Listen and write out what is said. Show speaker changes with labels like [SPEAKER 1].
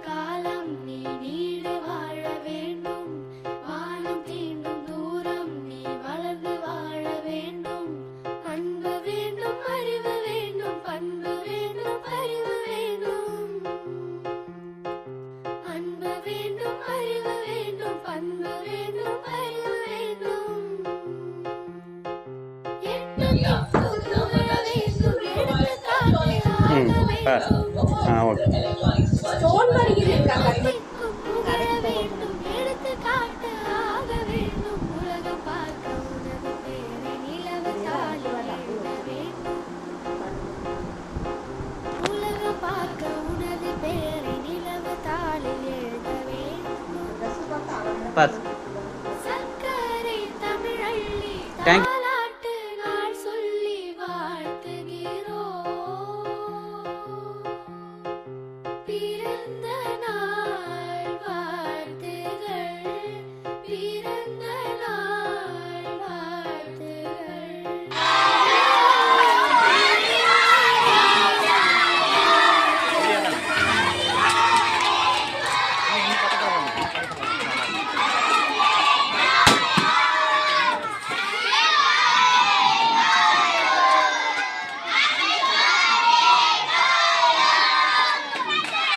[SPEAKER 1] காலம் நீ நீடு வாழ வேண்டும். வானம் தீண்டும் தூரம் நீ வளர்ந்து வாழ வேண்டும். அன்பு வேண்டும், அறிவு வேண்டும், பண்பு வேண்டும், அறிவு வேண்டும். அன்பு வேண்டும், அறிவு வேண்டும், பண்பு வேண்டும், அறிவு வேண்டும். எட்டு திக்கும் புகழ வேண்டும், எடுத்துக்காட்டு ஆக வேண்டும்.
[SPEAKER 2] ஸ்டோன் படிக்கிறீங்களா?
[SPEAKER 1] திக்கும் புகழ வேண்டும், எடுத்துக்காட்டு ஆக வேண்டும். உலகம் பார்க்க உனது பேரை நிலவு தாழி எழுத வேண்டும். உலகம் பார்க்க உனது பேரை நிலவு தாளில் எழுத வேண்டும். சர்க்கரை தமிழள்ளி தாலாட்டு நாள் சொல்லி வாழ்த்துகிறோம். பிற